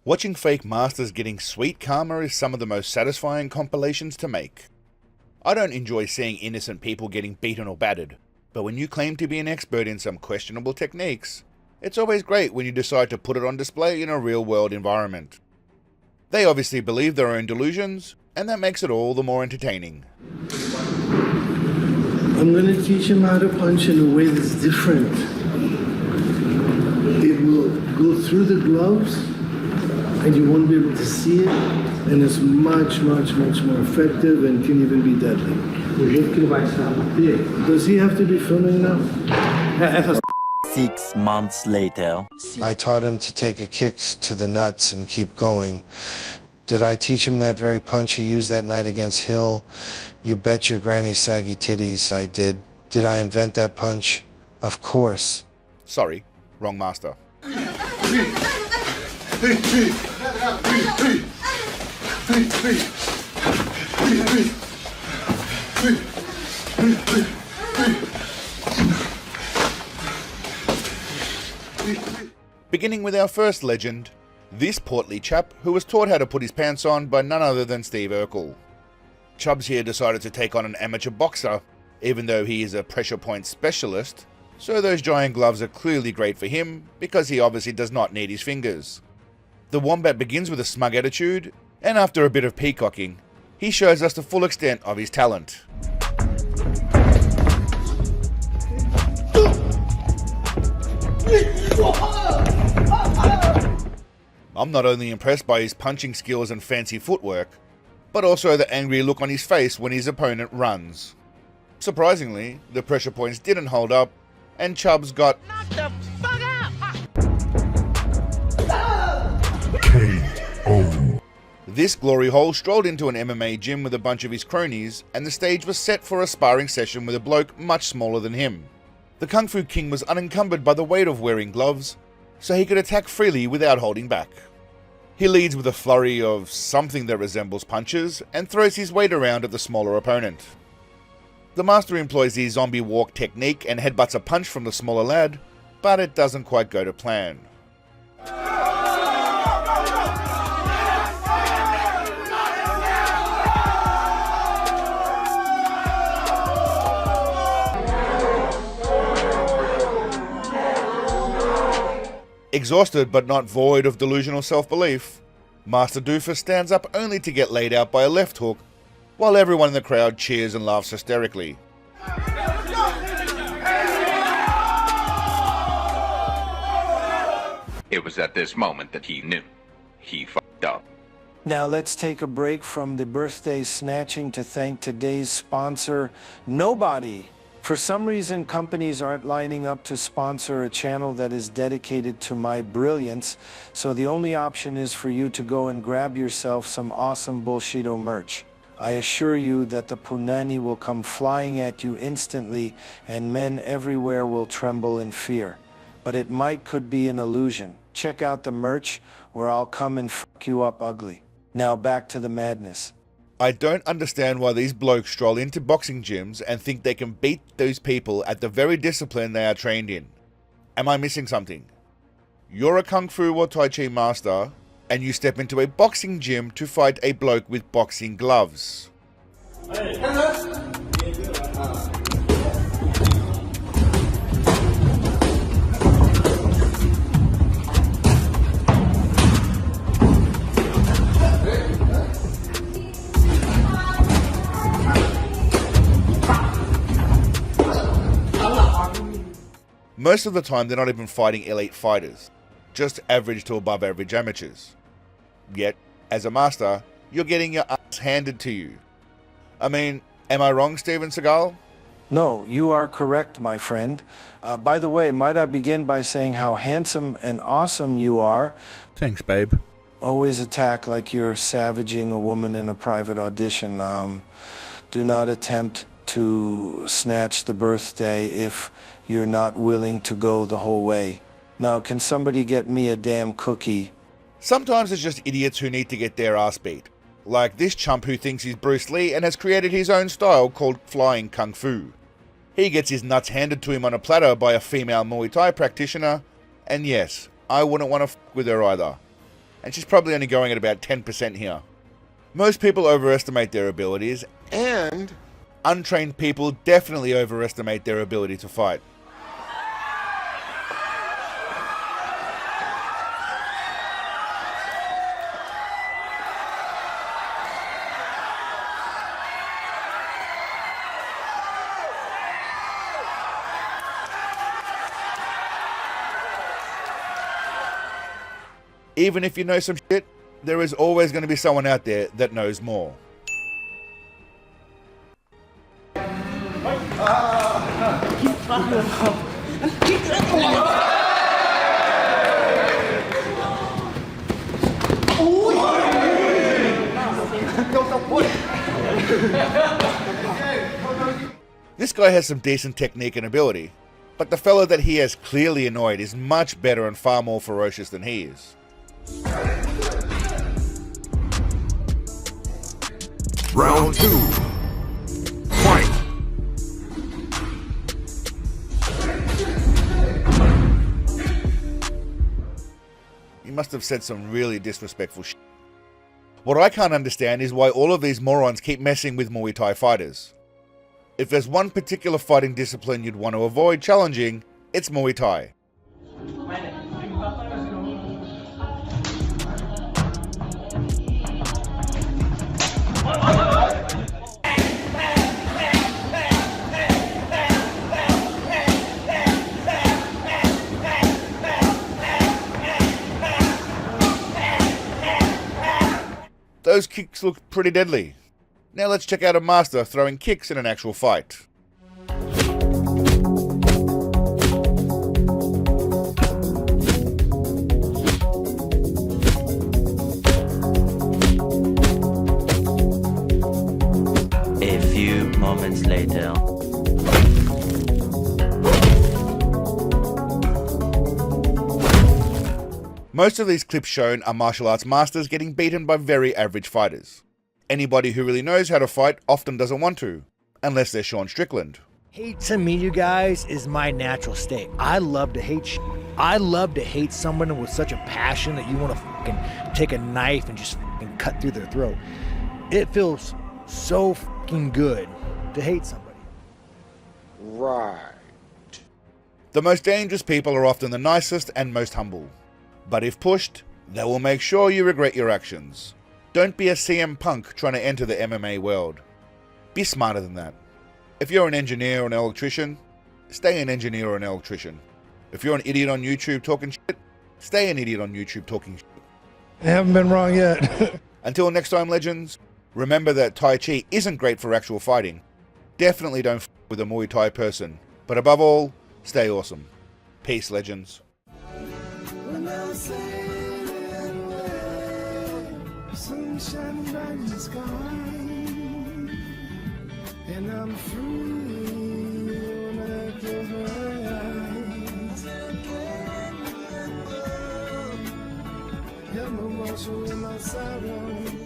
Watching fake masters getting sweet karma is some of the most satisfying compilations to make. I don't enjoy seeing innocent people getting beaten or battered, but when you claim to be an expert in some questionable techniques, it's always great when you decide to put it on display in a real-world environment. They obviously believe their own delusions, and that makes it all the more entertaining. I'm going to teach him how to punch in a way that's different. It will go through the gloves, and you won't be able to see it, and it's much, much, much more effective and can even be deadly. Does he have to be filming now? 6 months later. I taught him to take a kick to the nuts and keep going. Did I teach him that very punch he used that night against Hill? You bet your granny saggy titties I did. Did I invent that punch? Of course. Sorry, wrong master. Beginning with our first legend, this portly chap who was taught how to put his pants on by none other than Steve Urkel. Chubbs here decided to take on an amateur boxer, even though he is a pressure point specialist, so those giant gloves are clearly great for him because he obviously does not need his fingers. The Wombat begins with a smug attitude, and after a bit of peacocking, he shows us the full extent of his talent. I'm not only impressed by his punching skills and fancy footwork, but also the angry look on his face when his opponent runs. Surprisingly, the pressure points didn't hold up, and Chubbs got knocked the fuck out! KO. This glory hole strolled into an MMA gym with a bunch of his cronies, and the stage was set for a sparring session with a bloke much smaller than him. The Kung Fu King was unencumbered by the weight of wearing gloves, so he could attack freely without holding back. He leads with a flurry of something that resembles punches, and throws his weight around at the smaller opponent. The master employs the zombie walk technique and headbutts a punch from the smaller lad, but it doesn't quite go to plan. Exhausted but not void of delusional self-belief, Master Doofus stands up only to get laid out by a left hook, while everyone in the crowd cheers and laughs hysterically. It was at this moment that he knew. He fucked up. Now let's take a break from the birthday snatching to thank today's sponsor, Nobody. For some reason, companies aren't lining up to sponsor a channel that is dedicated to my brilliance, so the only option is for you to go and grab yourself some awesome Bullshido merch. I assure you that the punani will come flying at you instantly, and men everywhere will tremble in fear. But it could be an illusion. Check out the merch, where I'll come and fuck you up ugly. Now back to the madness. I don't understand why these blokes stroll into boxing gyms and think they can beat those people at the very discipline they are trained in. Am I missing something? You're a Kung Fu or Tai Chi master, and you step into a boxing gym to fight a bloke with boxing gloves. Most of the time they're not even fighting elite fighters, just average to above average amateurs. Yet, as a master, you're getting your ass handed to you. I mean, am I wrong, Steven Seagal? No, you are correct, my friend. By the way, might I begin by saying how handsome and awesome you are? Thanks, babe. Always attack like you're savaging a woman in a private audition. Do not attempt to snatch the birthday if you're not willing to go the whole way. Now, can somebody get me a damn cookie? Sometimes it's just idiots who need to get their ass beat. Like this chump who thinks he's Bruce Lee and has created his own style called Flying Kung Fu. He gets his nuts handed to him on a platter by a female Muay Thai practitioner, and yes, I wouldn't want to f with her either. and she's probably only going at about 10% here. Most people overestimate their abilities, and untrained people definitely overestimate their ability to fight. Even if you know some shit, there is always going to be someone out there that knows more. This guy has some decent technique and ability, but the fellow that he has clearly annoyed is much better and far more ferocious than he is. Round 2. Fight! He must have said some really disrespectful shit. What I can't understand is why all of these morons keep messing with Muay Thai fighters. If there's one particular fighting discipline you'd want to avoid challenging, it's Muay Thai. Those kicks look pretty deadly. Now let's check out a master throwing kicks in an actual fight. A few moments later. Most of these clips shown are martial arts masters getting beaten by very average fighters. Anybody who really knows how to fight often doesn't want to, unless they're Sean Strickland. Hate to me, you guys, is my natural state. I love to hate shit. I love to hate someone with such a passion that you want to fucking take a knife and just fucking cut through their throat. It feels so fucking good to hate somebody. Right. The most dangerous people are often the nicest and most humble. But if pushed, they will make sure you regret your actions. Don't be a CM Punk trying to enter the MMA world. Be smarter than that. If you're an engineer or an electrician, stay an engineer or an electrician. If you're an idiot on YouTube talking shit, stay an idiot on YouTube talking shit. I haven't been wrong yet. Until next time, legends, remember that Tai Chi isn't great for actual fighting. Definitely don't f with a Muay Thai person. But above all, stay awesome. Peace, legends. Sunshine bright in the sky, and I'm free when I close my eyes. Help me wash away my sorrow.